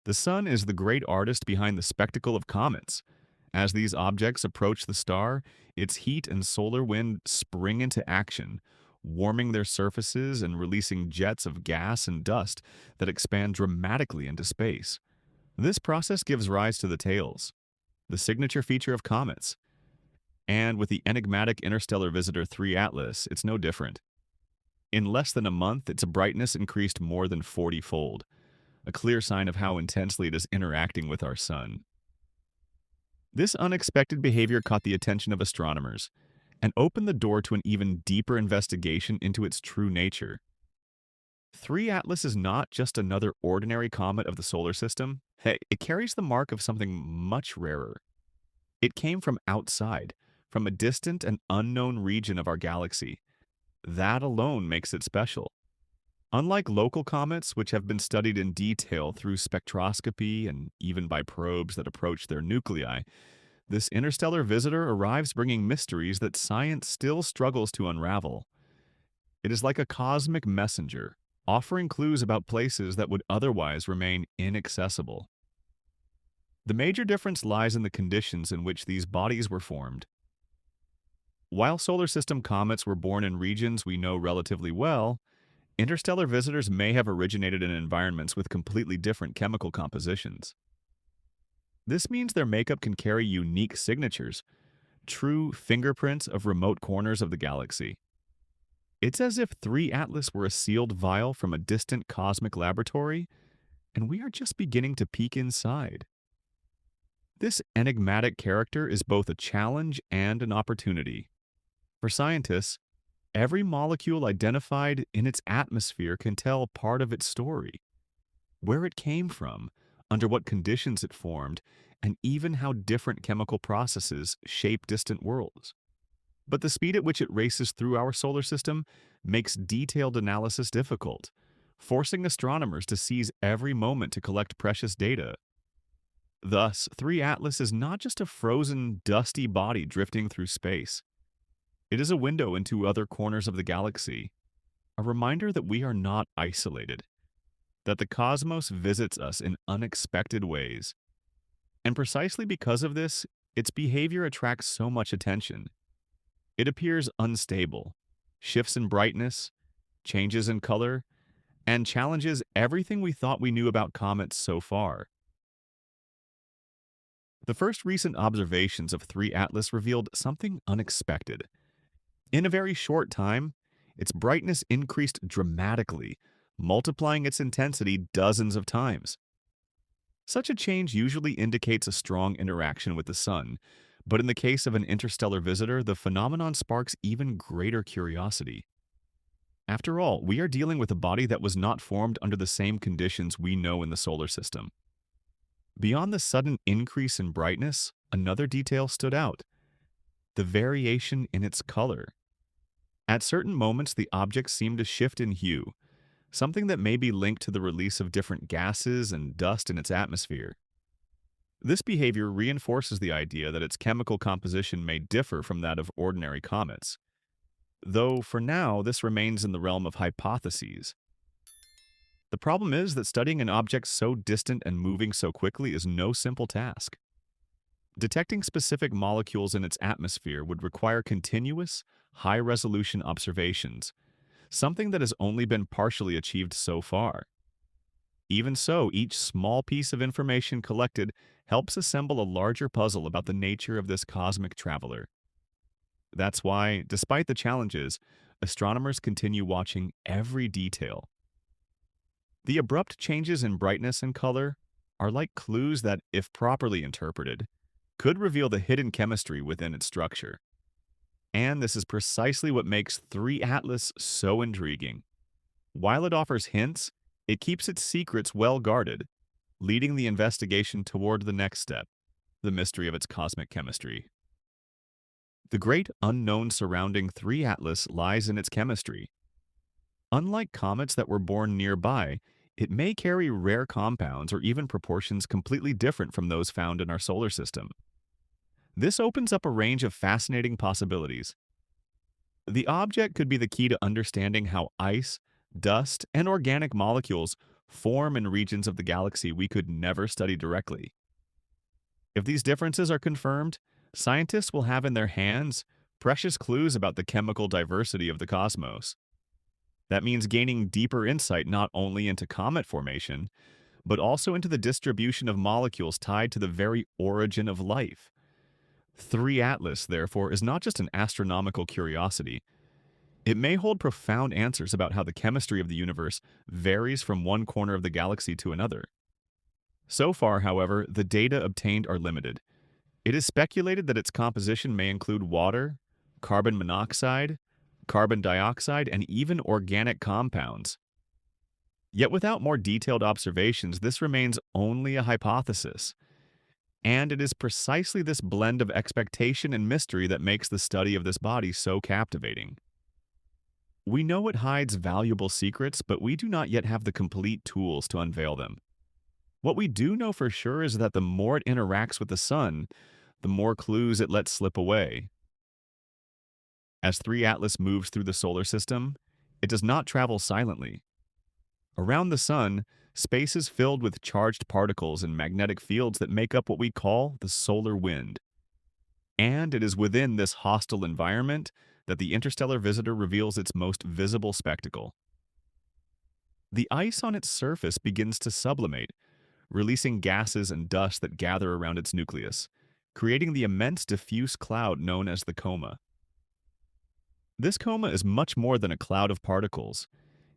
The sun is the great artist behind the spectacle of comets. As these objects approach the star, its heat and solar wind spring into action, warming their surfaces and releasing jets of gas and dust that expand dramatically into space. This process gives rise to the tails, the signature feature of comets. And with the enigmatic interstellar visitor 3 Atlas, it's no different. In less than a month, its brightness increased more than 40-fold, a clear sign of how intensely it is interacting with our sun. This unexpected behavior caught the attention of astronomers and opened the door to an even deeper investigation into its true nature. 3 Atlas is not just another ordinary comet of the solar system. Hey, it carries the mark of something much rarer. It came from outside, from a distant and unknown region of our galaxy. That alone makes it special. Unlike local comets, which have been studied in detail through spectroscopy and even by probes that approach their nuclei, this interstellar visitor arrives bringing mysteries that science still struggles to unravel. It is like a cosmic messenger, offering clues about places that would otherwise remain inaccessible. The major difference lies in the conditions in which these bodies were formed. While solar system comets were born in regions we know relatively well, interstellar visitors may have originated in environments with completely different chemical compositions. This means their makeup can carry unique signatures, true fingerprints of remote corners of the galaxy. It's as if 3 Atlas were a sealed vial from a distant cosmic laboratory, and we are just beginning to peek inside. This enigmatic character is both a challenge and an opportunity. For scientists, every molecule identified in its atmosphere can tell part of its story, where it came from, under what conditions it formed, and even how different chemical processes shape distant worlds. But the speed at which it races through our solar system makes detailed analysis difficult, forcing astronomers to seize every moment to collect precious data. Thus, 3 Atlas is not just a frozen, dusty body drifting through space. It is a window into other corners of the galaxy, a reminder that we are not isolated, that the cosmos visits us in unexpected ways. And precisely because of this, its behavior attracts so much attention. It appears unstable, shifts in brightness, changes in color, and challenges everything we thought we knew about comets so far. The first recent observations of 3 Atlas revealed something unexpected. In a very short time, its brightness increased dramatically, multiplying its intensity dozens of times. Such a change usually indicates a strong interaction with the sun, but in the case of an interstellar visitor, the phenomenon sparks even greater curiosity. After all, we are dealing with a body that was not formed under the same conditions we know in the solar system. Beyond the sudden increase in brightness, another detail stood out: the variation in its color. At certain moments, the object seemed to shift in hue, something that may be linked to the release of different gases and dust in its atmosphere. This behavior reinforces the idea that its chemical composition may differ from that of ordinary comets, though for now this remains in the realm of hypotheses. The problem is that studying an object so distant and moving so quickly is no simple task. Detecting specific molecules in its atmosphere would require continuous, high-resolution observations, something that has only been partially achieved so far. Even so, each small piece of information collected helps assemble a larger puzzle about the nature of this cosmic traveler. That's why, despite the challenges, astronomers continue watching every detail. The abrupt changes in brightness and color are like clues that, if properly interpreted, could reveal the hidden chemistry within its structure. And this is precisely what makes 3 Atlas so intriguing. While it offers hints, it keeps its secrets well guarded, leading the investigation toward the next step: the mystery of its cosmic chemistry. The great unknown surrounding 3 Atlas lies in its chemistry. Unlike comets that were born nearby, it may carry rare compounds or even proportions completely different from those found in our solar system. This opens up a range of fascinating possibilities. The object could be the key to understanding how ice, dust, and organic molecules form in regions of the galaxy we could never study directly. If these differences are confirmed, scientists will have in their hands precious clues about the chemical diversity of the cosmos. That means gaining deeper insight not only into comet formation, but also into the distribution of molecules tied to the very origin of life. 3 Atlas, therefore, is not just an astronomical curiosity. It may hold profound answers about how the chemistry of the universe varies from one corner of the galaxy to another. So far, however, the data obtained are limited. It is speculated that its composition may include water, carbon monoxide, carbon dioxide, and even organic compounds. Yet without more detailed observations, this remains only a hypothesis. And it is precisely this blend of expectation and mystery that makes the study of this body so captivating. We know it hides valuable secrets, but we do not yet have the complete tools to unveil them. What we do know for sure is that the more it interacts with the sun, the more clues it lets slip away. As 3 Atlas moves through the solar system, it does not travel silently. Around the sun, space is filled with charged particles and magnetic fields that make up what we call the solar wind. And it is within this hostile environment that the interstellar visitor reveals its most visible spectacle. The ice on its surface begins to sublimate, releasing gases and dust that gather around its nucleus, creating the immense diffuse cloud known as the coma. This coma is much more than a cloud of particles.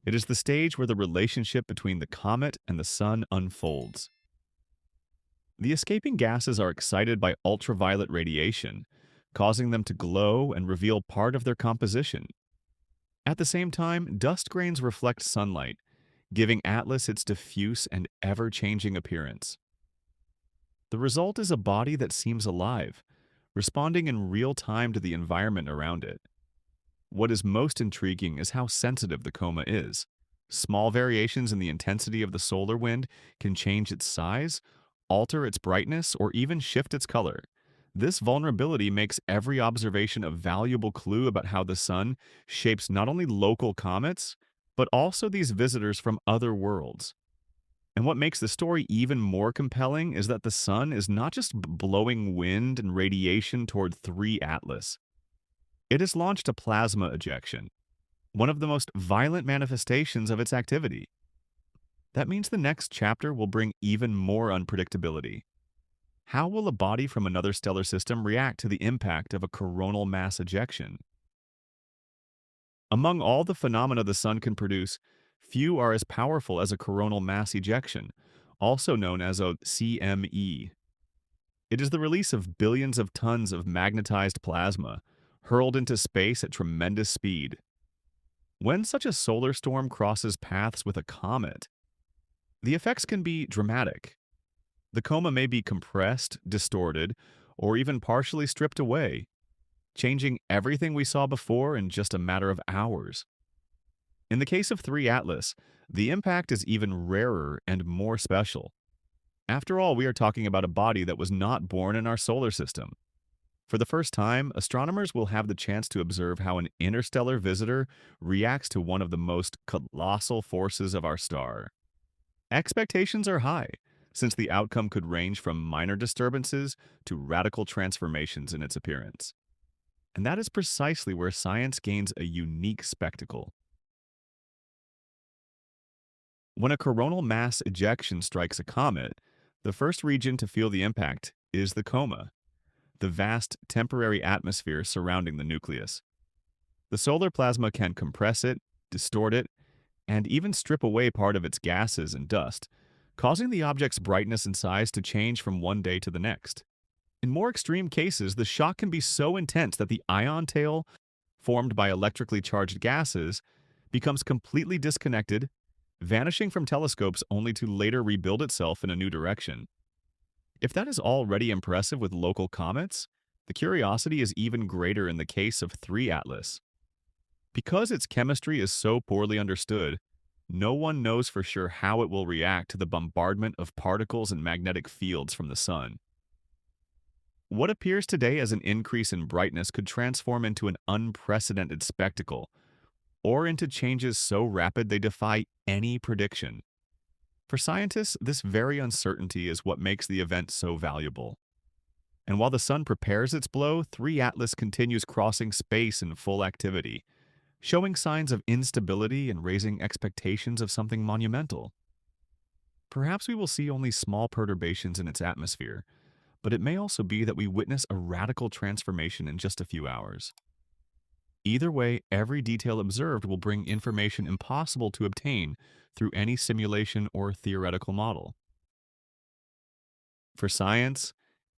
It is the stage where the relationship between the comet and the sun unfolds. The escaping gases are excited by ultraviolet radiation, causing them to glow and reveal part of their composition. At the same time, dust grains reflect sunlight, giving Atlas its diffuse and ever-changing appearance. The result is a body that seems alive, responding in real time to the environment around it. What is most intriguing is how sensitive the coma is. Small variations in the intensity of the solar wind can change its size, alter its brightness, or even shift its color. This vulnerability makes every observation a valuable clue about how the sun shapes not only local comets, but also these visitors from other worlds. And what makes the story even more compelling is that the sun is not just blowing wind and radiation toward 3 Atlas. It has launched a plasma ejection, one of the most violent manifestations of its activity. That means the next chapter will bring even more unpredictability. How will a body from another stellar system react to the impact of a coronal mass ejection? Among all the phenomena the sun can produce, few are as powerful as a coronal mass ejection, also known as a CME. It is the release of billions of tons of magnetized plasma, hurled into space at tremendous speed. When such a solar storm crosses paths with a comet, the effects can be dramatic. The coma may be compressed, distorted, or even partially stripped away, changing everything we saw before in just a matter of hours. In the case of 3 Atlas, the impact is even rarer and more special. After all, we are talking about a body that was not born in our solar system. For the first time, astronomers will have the chance to observe how an interstellar visitor reacts to one of the most colossal forces of our star. Expectations are high, since the outcome could range from minor disturbances to radical transformations in its appearance. And that is precisely where science gains a unique spectacle. When a coronal mass ejection strikes a comet, the first region to feel the impact is the coma, the vast temporary atmosphere surrounding the nucleus. The solar plasma can compress it, distort it, and even strip away part of its gases and dust, causing the object's brightness and size to change from one day to the next. In more extreme cases, the shock can be so intense that the ion tail, formed by electrically charged gases, becomes completely disconnected, vanishing from telescopes only to later rebuild itself in a new direction. If that is already impressive with local comets, the curiosity is even greater in the case of 3 Atlas. Because its chemistry is so poorly understood, no one knows for sure how it will react to the bombardment of particles and magnetic fields from the sun. What appears today as an increase in brightness could transform into an unprecedented spectacle, or into changes so rapid they defy any prediction. For scientists, this very uncertainty is what makes the event so valuable. And while the sun prepares its blow, 3 Atlas continues crossing space in full activity, showing signs of instability and raising expectations of something monumental. Perhaps we will see only small perturbations in its atmosphere, but it may also be that we witness a radical transformation in just a few hours. Either way, every detail observed will bring information impossible to obtain through any simulation or theoretical model. For science,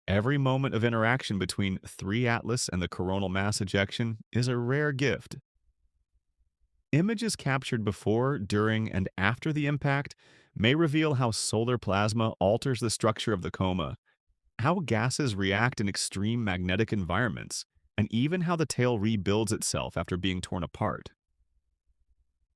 every moment of interaction between 3 Atlas and the coronal mass ejection is a rare gift. Images captured before, during, and after the impact may reveal how solar plasma alters the structure of the coma, how gases react in extreme magnetic environments, and even how the tail rebuilds itself after being torn apart.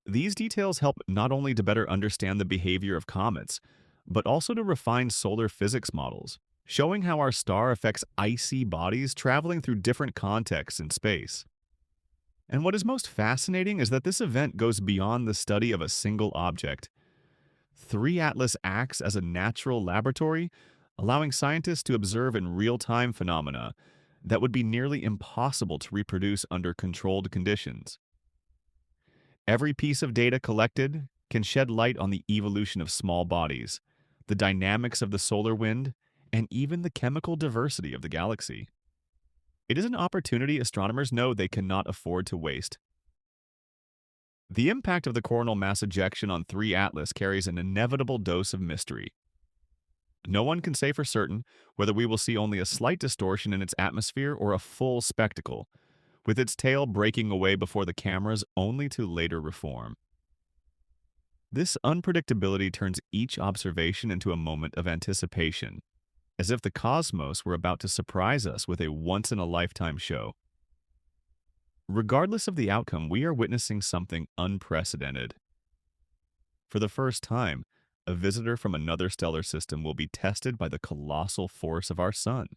These details help not only to better understand the behavior of comets, but also to refine solar physics models, showing how our star affects icy bodies traveling through different contexts in space. And what is most fascinating is that this event goes beyond the study of a single object. 3 Atlas acts as a natural laboratory, allowing scientists to observe in real-time phenomena that would be nearly impossible to reproduce under controlled conditions. Every piece of data collected can shed light on the evolution of small bodies, the dynamics of the solar wind, and even the chemical diversity of the galaxy. It is an opportunity astronomers know they cannot afford to waste. The impact of the coronal mass ejection on 3 Atlas carries an inevitable dose of mystery. No one can say for certain whether we will see only a slight distortion in its atmosphere or a full spectacle, with its tail breaking away before the cameras only to later reform. This unpredictability turns each observation into a moment of anticipation, as if the cosmos were about to surprise us with a once-in-a-lifetime show. Regardless of the outcome, we are witnessing something unprecedented. For the first time, a visitor from another stellar system will be tested by the colossal force of our sun.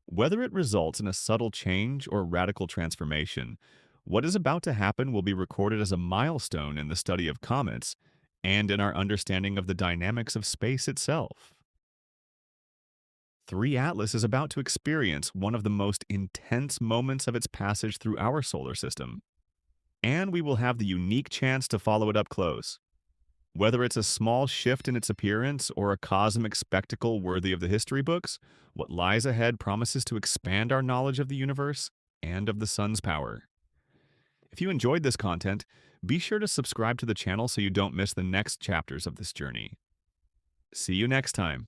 Whether it results in a subtle change or radical transformation, what is about to happen will be recorded as a milestone in the study of comets and in our understanding of the dynamics of space itself. 3 Atlas is about to experience one of the most intense moments of its passage through our solar system, and we will have the unique chance to follow it up close. Whether it's a small shift in its appearance or a cosmic spectacle worthy of the history books, what lies ahead promises to expand our knowledge of the universe and of the sun's power. If you enjoyed this content, be sure to subscribe to the channel so you don't miss the next chapters of this journey. See you next time.